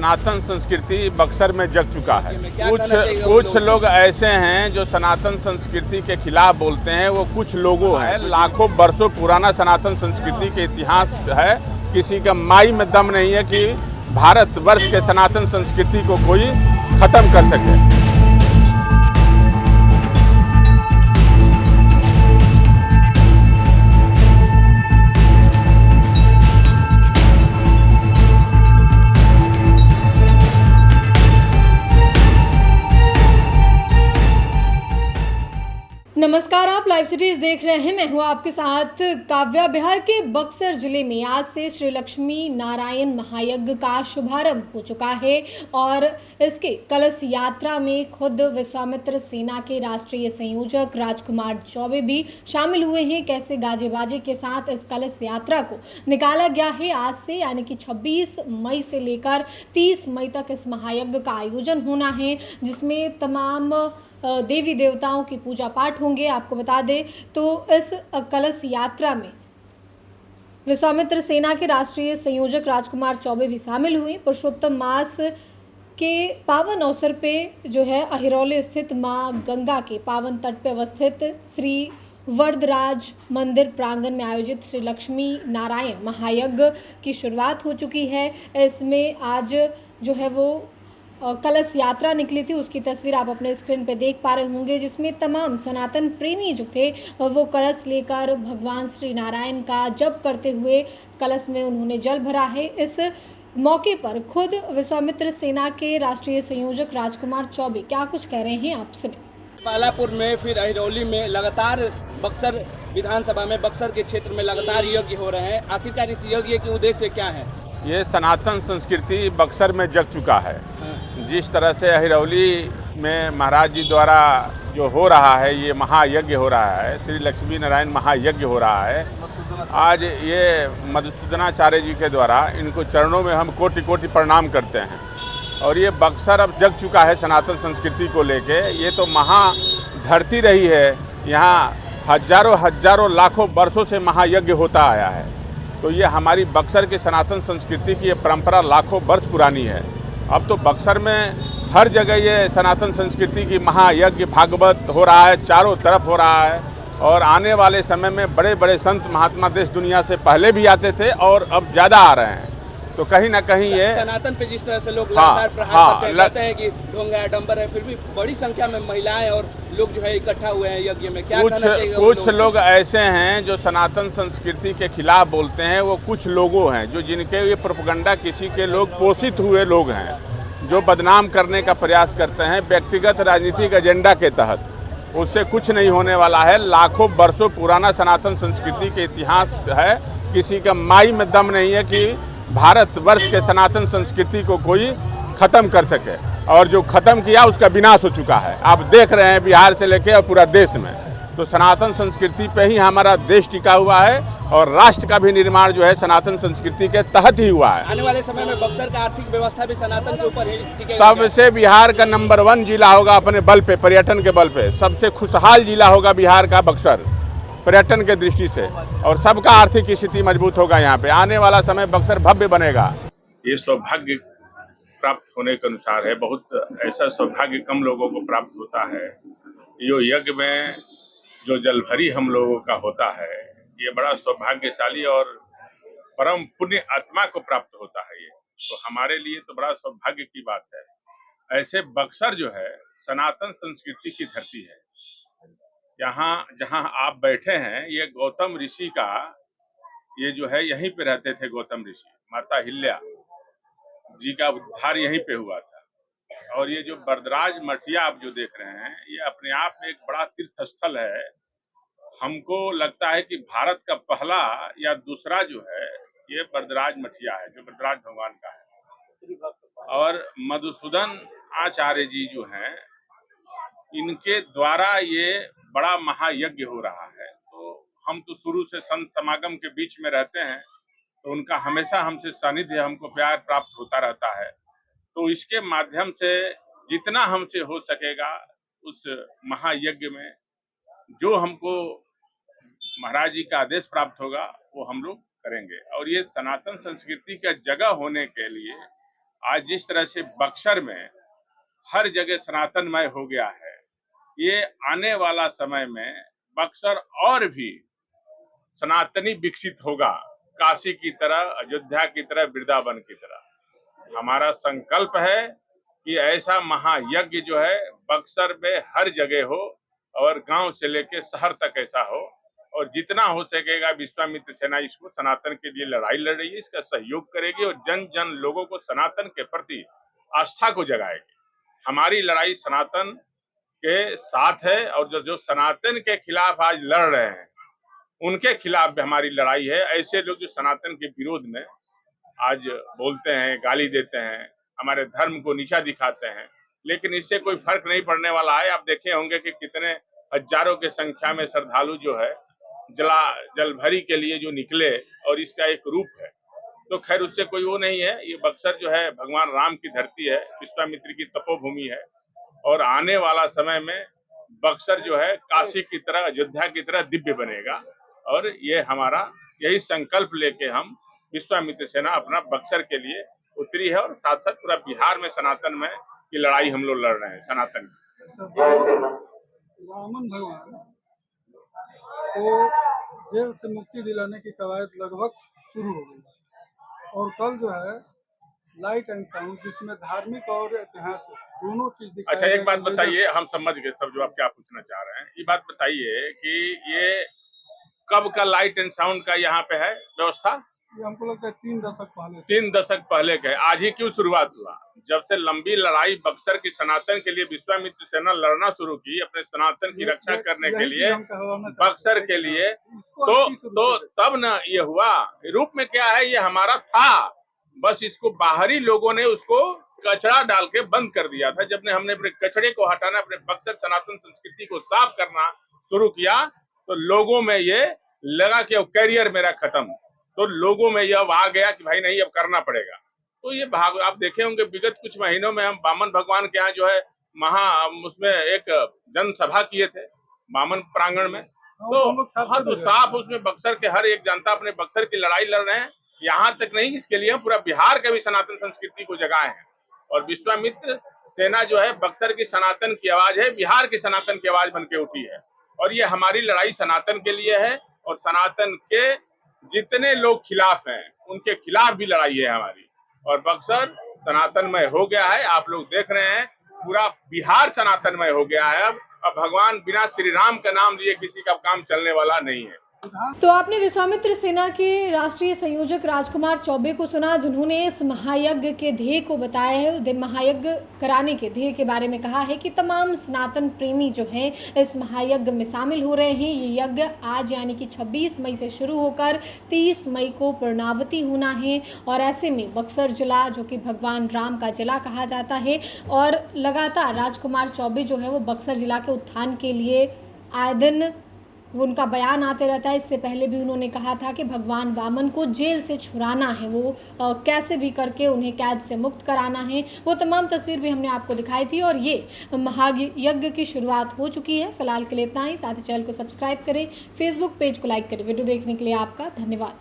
सनातन संस्कृति बक्सर में जग चुका है। कुछ लोग ऐसे हैं जो सनातन संस्कृति के खिलाफ बोलते हैं, वो कुछ लोगों हैं। लाखों वर्षों पुराना सनातन संस्कृति के इतिहास है। किसी का माई में दम नहीं है कि भारतवर्ष के सनातन संस्कृति को कोई खत्म कर सके। नमस्कार, आप लाइव सिटीज देख रहे हैं। मैं हूं आपके साथ काव्या। बिहार के बक्सर जिले में आज से श्री लक्ष्मी नारायण महायज्ञ का शुभारंभ हो चुका है और इसके कलश यात्रा में खुद विश्वामित्र सेना के राष्ट्रीय संयोजक राजकुमार चौबे भी शामिल हुए हैं। कैसे गाजे बाजे के साथ इस कलश यात्रा को निकाला गया है। आज से यानी कि 26 मई से लेकर 30 मई तक इस महायज्ञ का आयोजन होना है, जिसमें तमाम देवी देवताओं की पूजा पाठ होंगे। आपको बता दें तो इस कलश यात्रा में विश्वामित्र सेना के राष्ट्रीय संयोजक राजकुमार चौबे भी शामिल हुए। पुरुषोत्तम मास के पावन अवसर पे जो है अहिरौली स्थित मां गंगा के पावन तट पे अवस्थित श्री वरदराज मंदिर प्रांगण में आयोजित श्री लक्ष्मी नारायण महायज्ञ की शुरुआत हो चुकी है। इसमें आज जो है वो कलश यात्रा निकली थी, उसकी तस्वीर आप अपने स्क्रीन पे देख पा रहे होंगे, जिसमें तमाम सनातन प्रेमी जो थे वो कलश लेकर भगवान श्री नारायण का जप करते हुए कलश में उन्होंने जल भरा है। इस मौके पर खुद विश्वामित्र सेना के राष्ट्रीय संयोजक राजकुमार चौबे क्या कुछ कह रहे हैं, आप सुने। बालापुर में, फिर अहिरौली में लगातार बक्सर विधानसभा में, बक्सर के क्षेत्र में लगातार यज्ञ हो रहे हैं। आखिरकार इस यज्ञ के उद्देश्य क्या है? ये सनातन संस्कृति बक्सर में जग चुका है। जिस तरह से अहिरौली में महाराज जी द्वारा जो हो रहा है, ये महायज्ञ हो रहा है, श्री लक्ष्मी नारायण महायज्ञ हो रहा है। आज ये मधुसूदनाचार्य जी के द्वारा इनको चरणों में हम कोटि कोटि प्रणाम करते हैं। और ये बक्सर अब जग चुका है सनातन संस्कृति को लेके। ये तो महाधरती रही है, यहाँ हजारों लाखों वर्षों से महायज्ञ होता आया है। तो ये हमारी बक्सर के सनातन संस्कृति की ये परंपरा लाखों वर्ष पुरानी है। अब तो बक्सर में हर जगह ये सनातन संस्कृति की महायज्ञ भागवत हो रहा है, चारों तरफ हो रहा है। और आने वाले समय में बड़े बड़े संत महात्मा देश दुनिया से पहले भी आते थे और अब ज़्यादा आ रहे हैं। तो कहीं ना कहीं ये सनातन पे जिस तरह से लोग लगातार प्रहार करते हैं कि ढोंग है, डंबर है, फिर भी बड़ी संख्या में महिलाएं और लोग जो है इकट्ठा हुए हैं यज्ञ में। क्या कहना चाहिए? कुछ लोग ऐसे हैं जो सनातन संस्कृति के खिलाफ बोलते हैं, वो कुछ लोगों हैं जो जिनके ये प्रोपेगेंडा किसी के लोग पोषित हुए लोग हैं, जो बदनाम करने का प्रयास करते हैं व्यक्तिगत राजनीतिक एजेंडा के तहत। उससे कुछ नहीं होने वाला है। लाखों वर्षों पुराना सनातन संस्कृति के इतिहास है। किसी का माई में दम नहीं है कि भारतवर्ष के सनातन संस्कृति को कोई खत्म कर सके। और जो खत्म किया उसका विनाश हो चुका है। आप देख रहे हैं बिहार से लेकर और पूरा देश में। तो सनातन संस्कृति पे ही हमारा देश टिका हुआ है और राष्ट्र का भी निर्माण जो है सनातन संस्कृति के तहत ही हुआ है। आने वाले समय में बक्सर का आर्थिक व्यवस्था भी सनातन के ऊपर ही टिकेगा। सबसे बिहार का नंबर 1 जिला होगा अपने बल पे, पर्यटन के बल पे। सबसे खुशहाल जिला होगा बिहार का बक्सर पर्यटन के दृष्टि से, और सबका आर्थिक स्थिति मजबूत होगा। यहाँ पे आने वाला समय बक्सर भव्य बनेगा। ये सौभाग्य प्राप्त होने के अनुसार है। बहुत ऐसा सौभाग्य कम लोगों को प्राप्त होता है। जो यज्ञ में जो जलभरी हम लोगों का होता है, ये बड़ा सौभाग्यशाली और परम पुण्य आत्मा को प्राप्त होता है। ये तो हमारे लिए तो बड़ा सौभाग्य की बात है। ऐसे बक्सर जो है सनातन संस्कृति की धरती है। यहाँ जहाँ आप बैठे हैं, ये गौतम ऋषि का, ये जो है यहीं पे रहते थे गौतम ऋषि। माता हिल्या जी का उद्धार यहीं पे हुआ था। और ये जो वरदराज मठिया आप जो देख रहे हैं, ये अपने आप में एक बड़ा तीर्थ स्थल है। हमको लगता है कि भारत का पहला या दूसरा जो है ये वरदराज मठिया है, जो वरदराज भगवान का है। और मधुसूदन आचार्य जी जो हैं, इनके द्वारा ये बड़ा महायज्ञ हो रहा है। तो हम तो शुरू से संत समागम के बीच में रहते हैं, तो उनका हमेशा हमसे सानिध्य, हमको प्यार प्राप्त होता रहता है। तो इसके माध्यम से जितना हमसे हो सकेगा उस महायज्ञ में जो हमको महाराज जी का आदेश प्राप्त होगा वो हम लोग करेंगे। और ये सनातन संस्कृति का जगह होने के लिए आज जिस तरह से बक्सर में हर जगह सनातनमय हो गया है, ये आने वाला समय में बक्सर और भी सनातनी विकसित होगा, काशी की तरह, अयोध्या की तरह, वृंदावन की तरह। हमारा संकल्प है कि ऐसा महायज्ञ जो है बक्सर में हर जगह हो और गांव से लेकर शहर तक ऐसा हो, और जितना हो सकेगा विश्वामित्र सेना इसको सनातन के लिए लड़ाई लड़ रही है, इसका सहयोग करेगी और जन जन लोगों को सनातन के प्रति आस्था को जगाएगी। हमारी लड़ाई सनातन के साथ है, और जो सनातन के खिलाफ आज लड़ रहे हैं उनके खिलाफ भी हमारी लड़ाई है। ऐसे लोग जो सनातन के विरोध में आज बोलते हैं, गाली देते हैं, हमारे धर्म को नीचा दिखाते हैं, लेकिन इससे कोई फर्क नहीं पड़ने वाला है। आप देखे होंगे कि कितने हजारों के संख्या में श्रद्धालु जो है जलभरी के लिए जो निकले, और इसका एक रूप है। तो खैर उससे कोई वो नहीं है। ये बक्सर जो है भगवान राम की धरती है, विश्वामित्र की तपोभूमि है, और आने वाला समय में बक्सर जो है काशी की तरह, अयोध्या की तरह दिव्य बनेगा। और ये हमारा यही संकल्प लेके हम विश्वामित्र सेना अपना बक्सर के लिए उतरी है, और साथ साथ पूरा बिहार में सनातन में की लड़ाई हम लोग लड़ रहे हैं सनातन की। वामन भगवान को जेल से मुक्ति दिलाने की कवायद लगभग शुरू हो गई, और कल जो है लाइट एंड साउंड, जिसमें धार्मिक और ऐतिहासिक दोनों चीज दिखाई। अच्छा, एक बात बताइए, हम समझ गए सब जो आप क्या पूछना चाह रहे हैं। ये बात बताइए कि ये कब का लाइट एंड साउंड का यहाँ पे है व्यवस्था? ये हमको लगता है 3 दशक पहले। 3 दशक पहले के। आज ही क्यों शुरुआत हुआ? जब से लंबी लड़ाई बक्सर की सनातन के लिए विश्वामित्र सेना लड़ना शुरू की, अपने सनातन की रक्षा करने के लिए बक्सर के लिए, तो तब न ये हुआ। रूप में क्या है, ये हमारा था, बस इसको बाहरी लोगों ने उसको कचरा डाल के बंद कर दिया था। जब ने हमने अपने कचरे को हटाना, अपने बक्सर सनातन संस्कृति को साफ करना शुरू किया, तो लोगों में ये लगा कि अब कैरियर मेरा खत्म, तो लोगों में यह आ गया कि भाई नहीं अब करना पड़ेगा। तो ये भाग आप देखे होंगे विगत कुछ महीनों में हम वामन भगवान के यहाँ जो है उसमें एक जनसभा किए थे वामन प्रांगण में। तो साफ उसमें बक्सर के हर एक जनता अपने बक्सर की लड़ाई लड़ रहे हैं। यहाँ तक नहीं, इसके लिए हम पूरा बिहार के भी सनातन संस्कृति को जगाए हैं, और विश्वामित्र सेना जो है बक्सर की सनातन की आवाज है, बिहार की सनातन की आवाज बन के उठी है। और ये हमारी लड़ाई सनातन के लिए है, और सनातन के जितने लोग खिलाफ हैं उनके खिलाफ भी लड़ाई है हमारी। और बक्सर सनातनमय हो गया है, आप लोग देख रहे हैं, पूरा बिहार सनातनमय हो गया है। अब भगवान बिना श्री राम का नाम लिए किसी का काम चलने वाला नहीं है। तो आपने विश्वामित्र सेना के राष्ट्रीय संयोजक राजकुमार चौबे को सुना, जिन्होंने इस महायज्ञ के ध्येय को बताया है। महायज्ञ कराने के ध्येय के बारे में कहा है कि तमाम सनातन प्रेमी जो हैं इस महायज्ञ में शामिल हो रहे हैं। ये यज्ञ आज यानी कि 26 मई से शुरू होकर 30 मई को पूर्णावती होना है, और ऐसे में बक्सर जिला, जो कि भगवान राम का जिला कहा जाता है, और लगातार राजकुमार चौबे जो है वो बक्सर जिला के उत्थान के लिए आए दिन उनका बयान आते रहता है। इससे पहले भी उन्होंने कहा था कि भगवान वामन को जेल से छुड़ाना है, वो कैसे भी करके उन्हें कैद से मुक्त कराना है। वो तमाम तस्वीर भी हमने आपको दिखाई थी, और ये महायज्ञ की शुरुआत हो चुकी है। फिलहाल के लिए इतना ही। साथ ही चैनल को सब्सक्राइब करें, फेसबुक पेज को लाइक करें। वीडियो देखने के लिए आपका धन्यवाद।